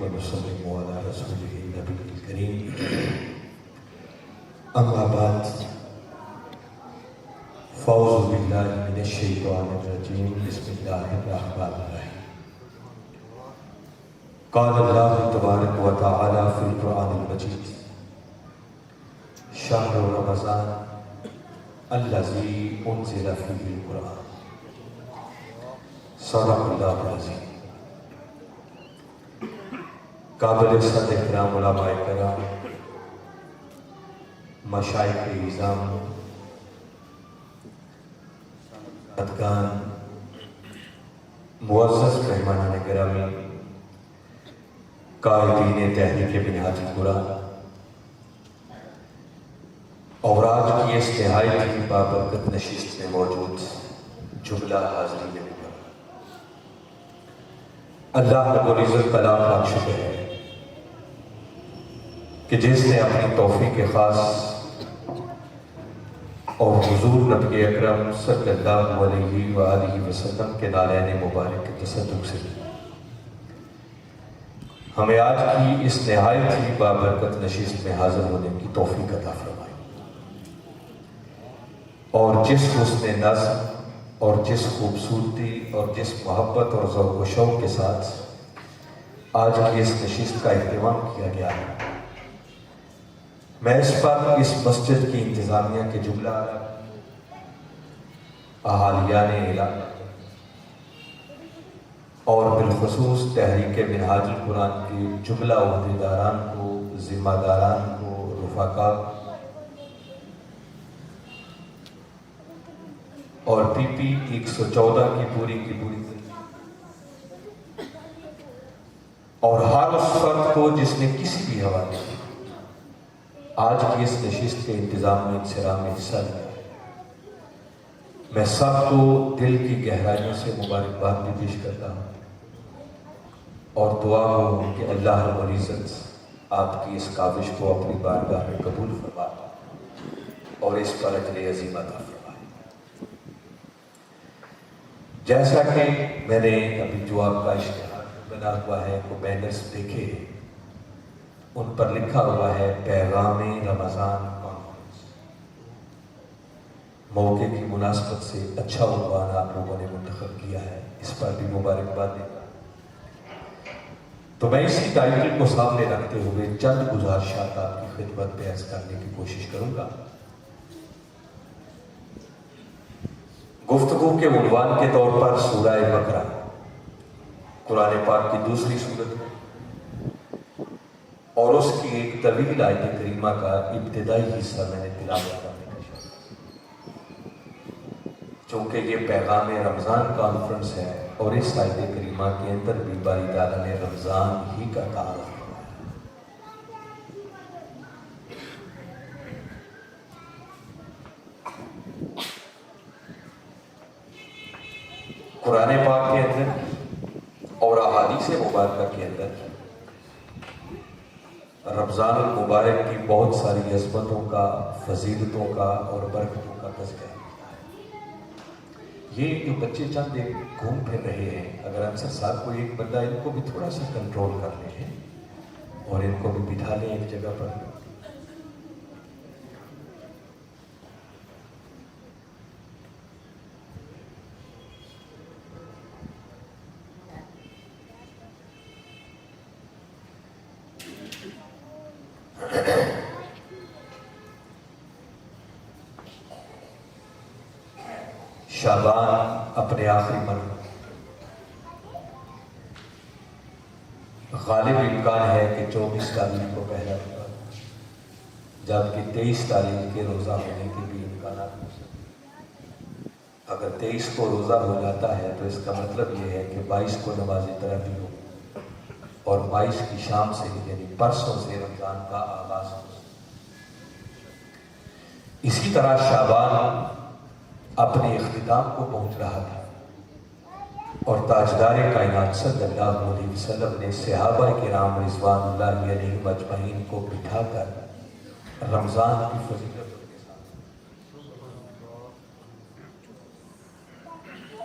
ونسلم على رسوله النبي الكريم أما بعد فأعوذ بالله من الشيطان الرجيم بسم الله الرحمن الرحيم قال الله تبارك وتعالى في القرآن المجيد شهر رمضان الذي أنزل فيه القرآن صدق الله العظيم قابل صد احترام علماء کرام، مشائخ اعظام، ادگان، معزز مہمانان گرامی، قائدین تحریک بنیاد القرآن، اور آج کی اس نہایت ہی بابرکت نشست میں موجود جملہ حاضرین میں اللہ رب العزت کا لاکھ لاکھ شکر ہے کہ جس نے اپنی توفیق خاص اور حضور نبی اکرم صلی اللہ علیہ وآلہ وسلم کے نالین مبارک کے تصدق سے ہمیں آج کی اس نہایت ہی بابرکت نشست میں حاضر ہونے کی توفیق عطا فرمائی، اور جس حسن نظم اور جس خوبصورتی اور جس محبت اور ذوق و شوق کے ساتھ آج کی اس نشست کا اہتمام کیا گیا ہے، میں اس پر اس مسجد کی انتظامیہ کے جملہ اہالیان علاقہ اور بالخصوص تحریک منہاج القرآن کے جملہ عہدیداران کو، ذمہ داران کو، رفقا اور پی پی 114 کی پوری اور ہر اس فرد کو جس نے کسی بھی حوالے سے آج کی اس نشست کے انتظام میں انصرام میں حصہ لیا ہے، میں سب کو دل کی گہرائیوں سے مبارکباد بھی پیش کرتا ہوں اور دعا ہو کہ اللہ رب العزت آپ کی اس کاوش کو اپنی بارگاہ میں قبول فرمائے اور اس پر اجر عظیم عطا فرمائے۔ جیسا کہ میں نے ابھی جو آپ کا اشتہار بنا ہوا ہے وہ بینرز دیکھے، ان پر لکھا ہوا ہے پیغام رمضان کانفرنس۔ موقع کی مناسبت سے اچھا عنوان آپ لوگوں نے منتخب کیا ہے، اس پر بھی مبارکباد دیتا ہوں۔ تو میں اسی ٹائٹل کو سامنے رکھتے ہوئے چند گزارشات آپ کی خدمت میں عرض کرنے کی کوشش کروں گا۔ گفتگو کے عنوان کے طور پر سورہ بقرہ قرآن پاک کی دوسری سورت ہے، اور اس کی ایک طویل آیت کریمہ کا ابتدائی حصہ میں نے تلاوت کرنے کا شوق، چونکہ یہ پیغام رمضان کانفرنس ہے اور اس آیت کریمہ کے اندر بھی باری تعالیٰ نے رمضان ہی کا تعارف کیا۔ قرآن پاک کے اندر اور احادیث مبارکہ کے اندر رمضان المبارک کی بہت ساری عظمتوں کا، فضیلتوں کا اور برکتوں کا تذکرہ ہوتا ہے۔ یہ جو بچے چند ایک گھوم پھر رہے ہیں، اگر انصر صاحب کو ایک بندہ ان کو بھی تھوڑا سا کنٹرول کر لے اور ان کو بھی بٹھا لیں ایک جگہ پر، شعبان اپنے آخری مرحلے، غالب امکان ہے کہ 24 تاریخ کو پہلا روزہ، جبکہ 23 تاریخ کے روزہ ہونے کے بھی امکانات ہو سکتے ہیں۔ اگر 23 کو روزہ ہو جاتا ہے تو اس کا مطلب یہ ہے کہ 22 کو نماز تراویح ہو اور 22 کی شام سے یعنی پرسوں سے رمضان کا آغاز ہو۔ اسی طرح شعبان اپنے اختتام کو پہنچ رہا تھا اور تاجدار کائنات صلی اللہ علیہ وسلم نے صحابہ کرام رضوان اللہ علیہم اجمعین کو بٹھا کر رمضان کی فضیلت کے ساتھ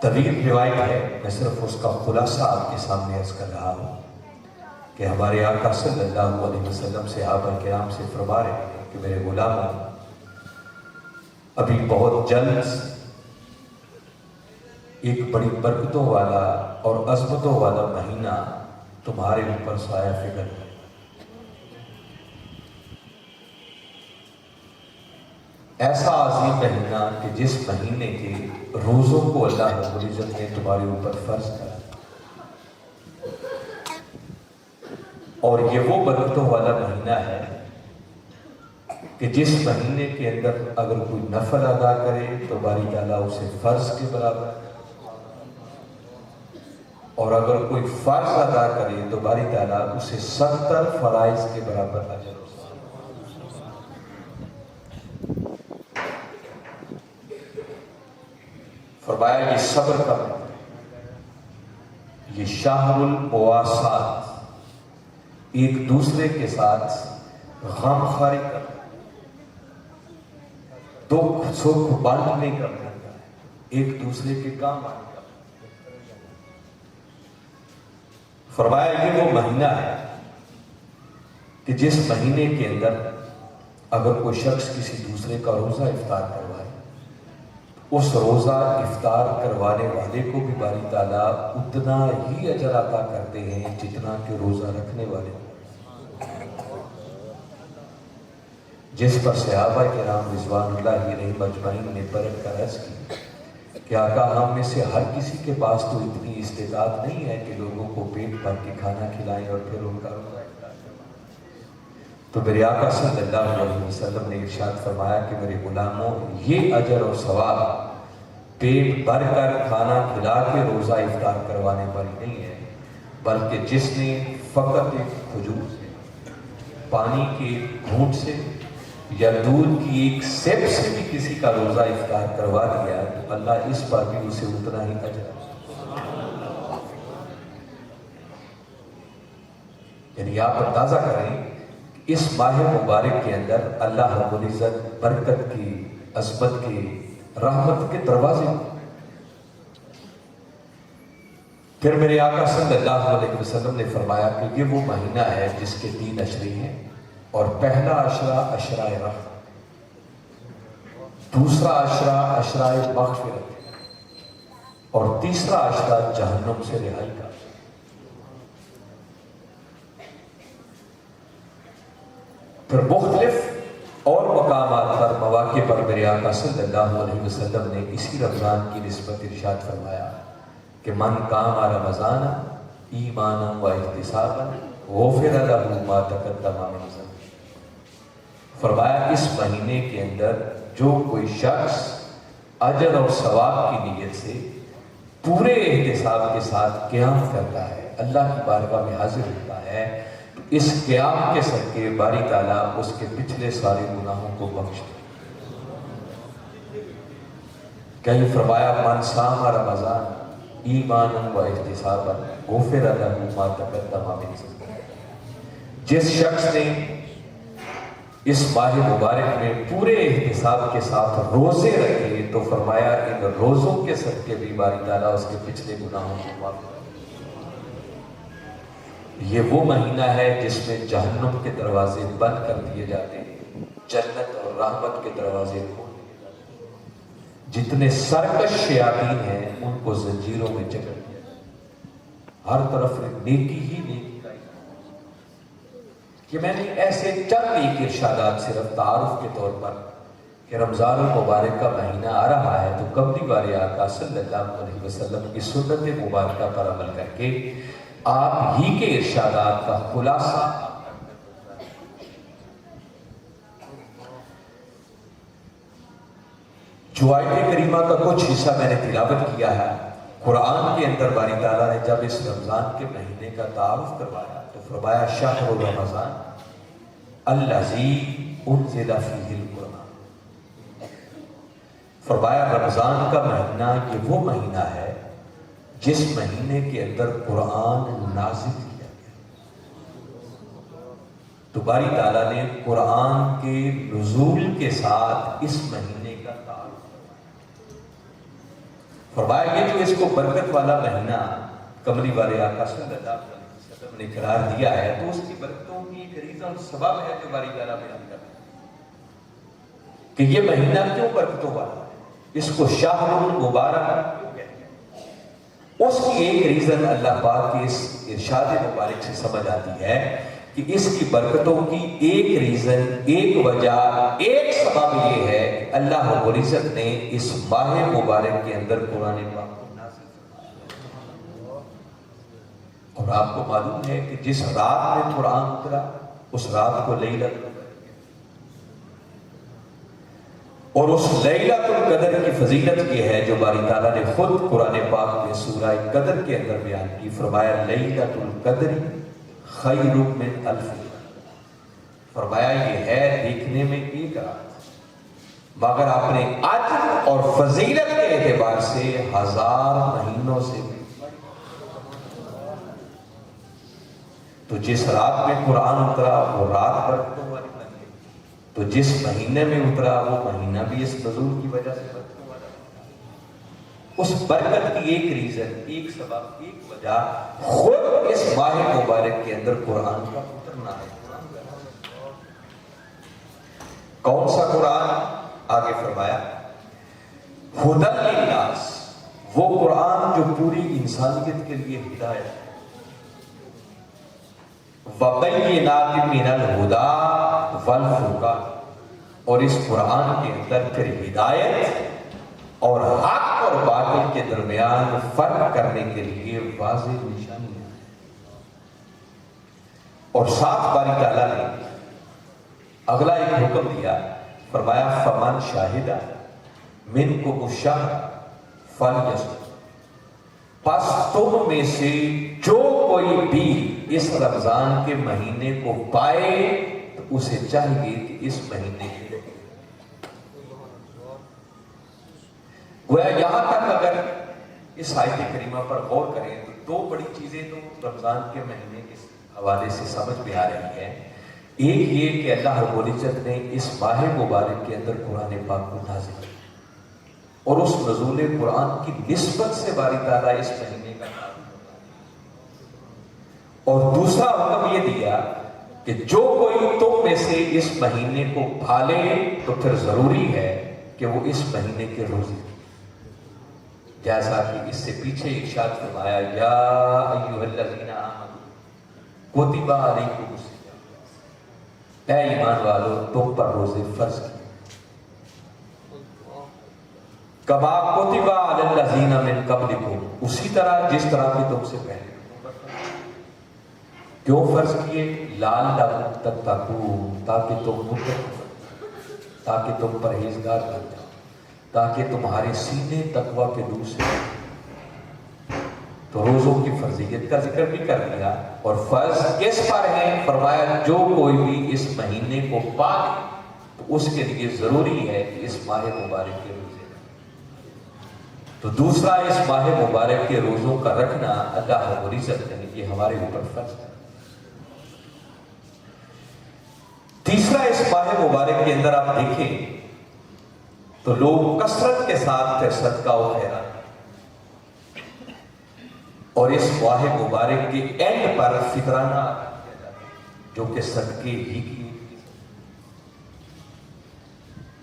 طویل روایت ہے، میں صرف اس کا خلاصہ آپ کے سامنے عرض کر رہا ہوں کہ ہمارے آقا صلی اللہ علیہ وسلم صحابہ کرام سے فرما رہے ہیں کہ میرے غلاموں، ابھی بہت جلد ایک بڑی برکتوں والا اور عظمتوں والا مہینہ تمہارے اوپر سایہ فکر ہے۔ ایسا عظیم مہینہ کہ جس مہینے کے روزوں کو اللہ رب العزت نے تمہارے اوپر فرض کرا، اور یہ وہ برکتوں والا مہینہ ہے کہ جس مہینے کے اندر اگر کوئی نفل ادا کرے تو باری تعالیٰ اسے فرض کے برابر، اور اگر کوئی فرض ادا کرے تو باری تعالیٰ اسے 70 فرائض کے برابر اجر ہوتا ہے۔ فرمایا یہ صبر کا یہ شہر المواسات، ایک دوسرے کے ساتھ غم خواری کرنا، دکھ سکھ بانٹنے کا مہینہ ہے، ایک دوسرے کے کام آنے کا۔ فرمایا یہ وہ مہینہ ہے کہ جس مہینے کے اندر اگر کوئی شخص کسی دوسرے کا روزہ افطار کروائے، اس روزہ افطار کروانے والے کو بھی باری تعالیٰ اتنا ہی اجر عطا کرتے ہیں جتنا کہ روزہ رکھنے والے کو۔ جس پر صحابہ کرام رضوان اللہ علیہم اجمعین نے پلٹ کر عرض کی کہ آقا ہم میں سے ہر کسی کے پاس تو اتنی استطاعت نہیں ہے کہ لوگوں کو پیٹ بھر کے کھانا کھلائیں اور پھر ان کا روزہ افطار کروائیں۔ تو میرے آقا صلی اللہ علیہ وسلم نے ارشاد فرمایا کہ میرے غلاموں، یہ اجر اور ثواب پیٹ بھر کر کھانا کھلا کے روزہ افطار کروانے والی نہیں ہے، بلکہ جس نے فقط ایک کھجور سے، پانی کے گھونٹ سے یا دودھ کی ایک سیب سے بھی کسی کا روزہ افطار کروا دیا تو اللہ اس پر بھی اسے اتنا ہی اجر۔ یعنی آپ اندازہ کریں اس ماہ مبارک کے اندر اللہ رب العزت برکت کی، عظمت کی، رحمت کے دروازے۔ پھر میرے آقا صلی اللہ علیہ وسلم نے فرمایا کہ یہ وہ مہینہ ہے جس کے 3 عشرے ہیں، اور پہلا عشرہ عشرۂ رحمت، دوسرا عشرہ عشرۂ مغفرت، اور تیسرا عشرہ جہنم سے رہائی کا۔ پھر مختلف اور مقامات پر، مواقع پر میرے آقا صلی اللہ علیہ وسلم نے اسی رمضان کی نسبت ارشاد فرمایا کہ من قام رمضان ایمانا و احتسابا غفر لہ ما تقدم من ذنبہ۔ فرمایا اس مہینے کے اندر جو کوئی شخص اجر اور ثواب کی نیت سے پورے احتساب کے ساتھ قیام کرتا ہے، اللہ کی بارگاہ میں حاضر ہوتا ہے، تو اس قیام کے صدقے باری تعالیٰ اس کے پچھلے سارے گناہوں کو بخش دے۔ کہیں فرمایا من صام رمضان ایمانا و احتسابا غفر لہ ما تقدم من ذنبہ۔ جس شخص نے اس ماہ مبارک میں پورے احتساب کے ساتھ روزے رکھے تو فرمایا ان روزوں کے صدقے بھی باری تعالیٰ اس کے پچھلے گناہوں کو معاف کر۔ یہ وہ مہینہ ہے جس میں جہنم کے دروازے بند کر دیے جاتے ہیں، جنت اور رحمت کے دروازے کھول دیے جاتے ہیں۔ جتنے سرکش شیاطین ہیں ان کو زنجیروں میں جکڑ دیا جاتا ہے، ہر طرف نیکی ہی نیکی۔ کہ میں نے ایسے چند ایک ارشادات صرف تعارف کے طور پر کہ رمضان المبارک کا مہینہ آ رہا ہے تو قبلی بار آقا صلی اللہ علیہ وسلم کی سنت مبارکہ پر عمل کر کے آپ ہی کے ارشادات کا خلاصہ جو آیت کریمہ کا کچھ حصہ میں نے تلاوت کیا ہے، قرآن کے اندر باری تعالیٰ نے جب اس رمضان کے مہینے کا تعارف کروایا تو فرمایا شہر رمضان الذی انزل فیہ القرآن۔ فرمایا رمضان کا مہینہ یہ وہ مہینہ ہے جس مہینے کے اندر قرآن نازل کیا گیا۔ تو باری تعالیٰ نے قرآن کے نزول کے ساتھ اس مہینے کا تعارف فرمایا۔ یہ جو اس کو برکت والا مہینہ کملی والے آقا صلی اللہ علیہ وسلم وسلم نے قرار دیا ہے تو اس کی برکتوں کی ایک ریزن اور سبب ہے جو باری تعالیٰ بیان کرتا ہے کہ یہ مہینہ کیوں برکتوں والا ہے، اس کو شہر المبارک کیوں کہتے ہیں۔ اس کی ایک ریزن اللہ پاک کے اس ارشاد مبارک سے سمجھ آتی ہے کہ اس کی برکتوں کی ایک ریزن، ایک وجہ، ایک سبب یہ ہے کہ اللہ رب العزت نے اس ماہ مبارک کے اندر قرآن پاک کو نازل فرمایا۔ اور آپ کو معلوم ہے کہ جس رات میں قرآن اترا اس رات کو لیلۃ القدر، اور اس لیلۃ القدر کی فضیلت یہ ہے جو باری تعالیٰ نے خود قرآن پاک میں سورہ قدر کے اندر بیان کی، فرمایا لیلۃ القدر خیر من الف شہر، فرمایا یہ ہے دیکھنے میں ایک رات مگر اپنے اجر اور فضیلت کے اعتبار سے 1000 مہینوں سے بھی۔ تو جس رات میں قرآن اترا وہ رات برکتوں والی بنی، تو جس مہینے میں اترا وہ مہینہ بھی اس نزول کی وجہ سے برکتوں والا۔ اس برکت کی ایک ریزن، ایک سبب، ایک وجہ خود اس ماہ مبارک کے اندر قرآن کا اترنا ہے۔ کون سا قرآن؟ آگے فرمایا ہدی للناس، وہ قرآن جو پوری انسانیت کے لیے ہدایت ہے، وَبَيِّنَاتٍ مِّنَ الْهُدَىٰ وَالْفُرْقَانِ، اور اس قرآن کے اندر پھر ہدایت اور حق اور باطل کے درمیان فرق کرنے کے لیے واضح نشانیاں ہیں۔ اور ساتھ باری تعالیٰ نے اگلا ایک حکم دیا، فرمایا فَمَنْ شَاهِدَ مِنْكُمُ الشَّهْرَ فَلْيَصُمْ، پس تم میں سے جو کوئی بھی اس رمضان کے مہینے کو پائے تو اسے چاہیے کہ اس مہینے کے گویا یہاں تک اگر اس آیت کریمہ پر غور کریں تو دو بڑی چیزیں تو رمضان کے مہینے کے حوالے سے سمجھ میں آ رہی ہیں۔ ایک یہ کہ اللہ رب العزت نے اس ماہ مبارک کے اندر قرآن پاک کو نازل کیا اور اس نزول قرآن کی نسبت سے باری تعالیٰ اس مہینے کا نام، اور دوسرا حکم یہ دیا کہ جو کوئی تم میں سے اس مہینے کو پالے تو پھر ضروری ہے کہ وہ اس مہینے کے روزے، جیسا کہ اس سے پیچھے ارشاد فرمایا یا ایھا الذین آمنوا کتب علیکم الصیام، اے ایمان والو تم پر روزے فرض کیے، کما کتب علی الذین من قبلکم، اسی طرح جس طرح کہ تم سے پہلے۔ کیوں فرض کیے؟ لعلکم تتقون، تاکہ تم متقی بنو، تاکہ تم پرہیزگار بن جاؤ، تاکہ تمہارے سینے تقوی کے نور سے۔ تو روزوں کی فرضیت کا ذکر بھی کر دیا، اور فرض کس پر ہے؟ فرمایا جو کوئی بھی اس مہینے کو پالے تو اس کے لیے ضروری ہے کہ اس ماہ مبارک کے روزے رکھے۔ تو دوسرا اس ماہ مبارک کے روزوں کا رکھنا اللہ رب العزت نے یہ ہمارے اوپر فرض ہے۔ تیسرا اس ماہ مبارک کے اندر آپ دیکھیں تو لوگ کثرت کے ساتھ پھر صدقہ و خیرات، اور اس ماہ مبارک کے اینڈ پر فطرانہ ادا کیا جاتا ہے جو کہ صدقے ہی کی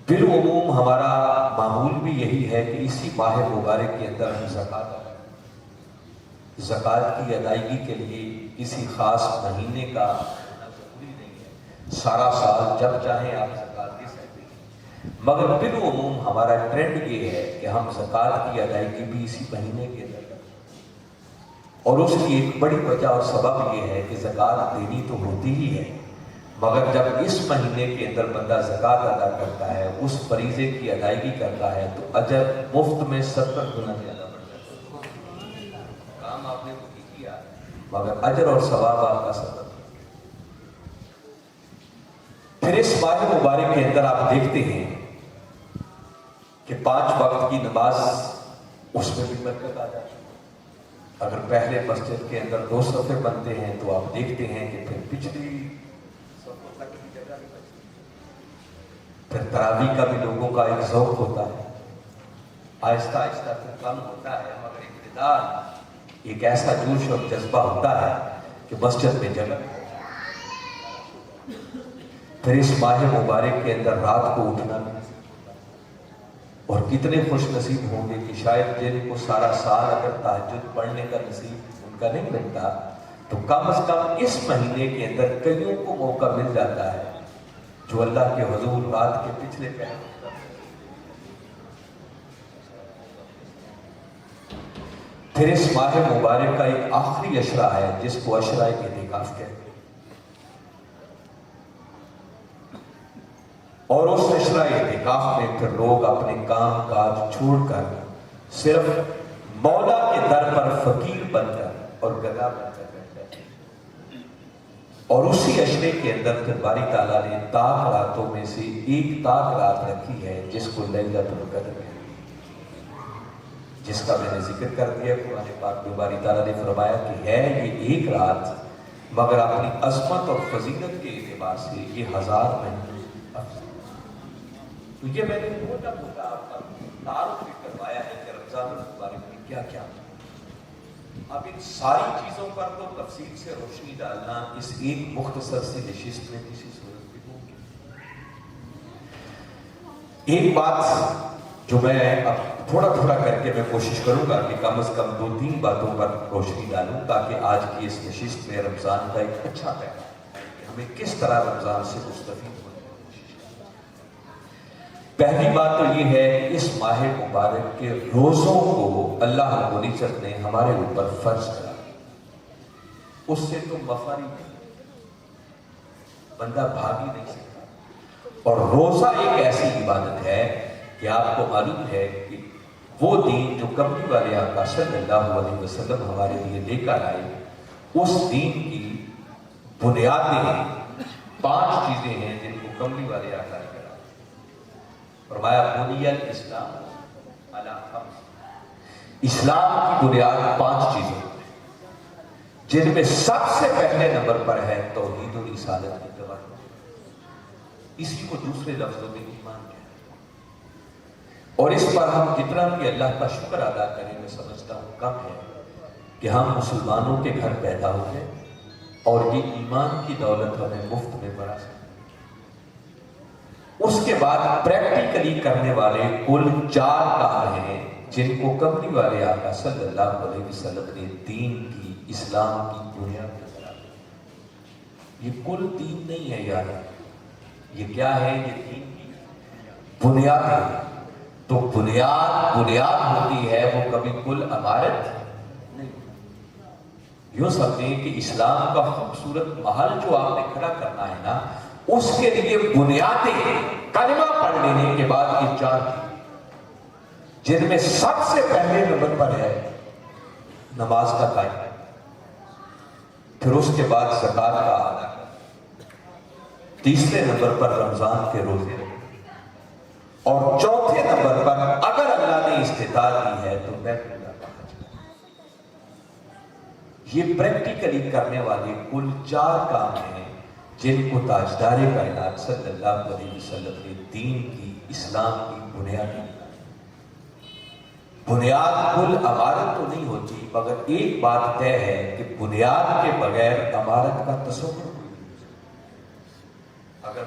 بالعموم ہمارا معمول بھی یہی ہے کہ اسی ماہ مبارک کے اندر ہم زکوٰۃ ادا کریں۔ زکوٰۃ کی ادائیگی کے لیے کسی خاص مہینے کا ضروری نہیں ہے، سارا سال جب چاہیں آپ زکوٰۃ دے سکتے ہیں، مگر بالعموم ہمارا ٹرینڈ یہ ہے کہ ہم زکوٰۃ کی ادائیگی بھی اسی مہینے کے اندر کریں، اور اس کی ایک بڑی وجہ اور سبب یہ ہے کہ زکوٰۃ دینی تو ہوتی ہی ہے، مگر جب اس مہینے کے اندر بندہ زکوٰۃ ادا کرتا ہے، اس فریضے کی ادائیگی کرتا ہے، تو اجر مفت میں 70 گنا زیادہ بڑھ جاتا ہے۔ کام آپ نے تو کیا مگر اجر اور ثواب آپ کا 70۔ پھر اس ماہ مبارک کے اندر آپ دیکھتے ہیں کہ 5 وقت کی نماز اس میں بھی برکت آ جاتی ہے۔ اگر پہلے مسجد کے اندر 2 صفحے بنتے ہیں تو آپ دیکھتے ہیں کہ پھر پچھلی صفوں تک کی جگہ نہیں بچتی۔ پھر تراویح کا بھی لوگوں کا ایک ذوق ہوتا ہے، آہستہ آہستہ پھر کم ہوتا ہے، مگر ابتداء ایک ایسا جوش اور جذبہ ہوتا ہے کہ مسجد میں جگہ، پھر اس ماہ مبارک کے اندر رات کو اٹھنا، اور کتنے خوش نصیب ہوں گے کہ شاید جن کو سارا سال اگر تہجد پڑھنے کا نصیب ان کا نہیں ملتا تو کم از کم اس مہینے کے اندر کئیوں کو موقع مل جاتا ہے جو اللہ کے حضور رات کے پچھلے پہر، پھر اس ماہ مبارک کا ایک آخری عشرہ ہے جس کو عشرہ اعتکاف کہتے ہیں، اور اس عشرہ اعتکاف میں پھر لوگ اپنے کام کاج چھوڑ کر صرف مولا کے در پر فقیر بن کر اور گدا بن کر بیٹھتے ہیں، اور اسی عشرے کے اندر پھر باری تعالیٰ نے طاق راتوں میں سے ایک طاق رات رکھی ہے جس کو لیلۃ القدر ہے، جس کا میں نے ذکر کر دیا۔ قرآن پاک میں باری تعالیٰ نے فرمایا کہ ہے یہ ایک رات مگر اپنی عظمت اور فضیلت کے اعتبار سے یہ 1000 مہینے افضل۔ تو یہ میں نے موٹا موٹا آپ کا تعارف بھی کروایا ہے کہ رمضان المبارک میں کیا کیا، اب ان ساری چیزوں پر تو تفصیل سے روشنی ڈالنا اس ایک مختصر سی نشست میں کسی صورت میں ہوگی۔ ایک بات جو میں اب تھوڑا تھوڑا کر کے میں کوشش کروں گا کہ کم از کم 2-3 باتوں پر روشنی ڈالوں تاکہ آج کی اس نشست میں رمضان کا ایک اچھا پیغام ہے کہ ہمیں کس طرح رمضان سے مستفید ہونے کی کوشش کریں۔ پہلی بات تو یہ ہے کہ اس ماہ مبارک کے روزوں کو اللہ رب العزت نے ہمارے اوپر فرض کرا، اس سے تو مفاری نہیں، بندہ بھاگ ہی نہیں سکتا، اور روزہ ایک ایسی عبادت ہے کہ آپ کو معلوم ہے کہ وہ دین جو کملی والے آقا صلی اللہ علیہ وسلم ہمارے لیے لے کر آئے، اس دین کی بنیادیں 5 چیزیں ہیں جن کو کملی والے آقا نے کرا۔ فرمایا بنی الاسلام علی 5، اسلام کی بنیاد 5 چیزیں جن میں سب سے پہلے نمبر پر ہے توحید و رسالت کی توحید، اسی کو دوسرے لفظوں میں ایمان کہتے ہیں، اور اس پر ہم جتنا بھی اللہ کا شکر ادا کریں میں سمجھتا ہوں کم ہے کہ ہم مسلمانوں کے گھر پیدا ہو گئے اور یہ ایمان کی دولت ہمیں مفت میں بڑھا سکتے۔ اس کے بعد پریکٹیکلی کرنے والے کل 4 کام ہیں جن کو کملی والے آقا صلی اللہ علیہ وسلم نے دین کی، اسلام کی بنیاد بنا دی۔ یہ کل دین نہیں ہے یار، یہ کیا ہے؟ یہ دین کی بنیاد ہے۔ تو بنیاد ہوتی ہے، وہ کبھی کل عمارت نہیں۔ یوں سمجھیں کہ اسلام کا خوبصورت محل جو آپ نے کھڑا کرنا ہے نا، اس کے لیے بنیادیں کلمہ پڑھ لینے کے بعد یہ 4 تھی، جن میں سب سے پہلے نمبر پر ہے نماز کا قائم، پھر اس کے بعد زکوٰۃ کا ادا، تیسرے نمبر پر رمضان کے روزے، اور چوتھے نمبر پر اگر اللہ نے استطاعت دی ہے تو بیت اللہ کا حج۔ یہ پریکٹیکلی کرنے والے کل 4 کام ہیں جن کو تاجدار کائنات صلی اللہ علیہ وسلم نے دین کی، اسلام کی بنیاد کل عمارت تو نہیں ہوتی، مگر ایک بات طے ہے کہ بنیاد کے بغیر عمارت کا تصور نہیں۔ اگر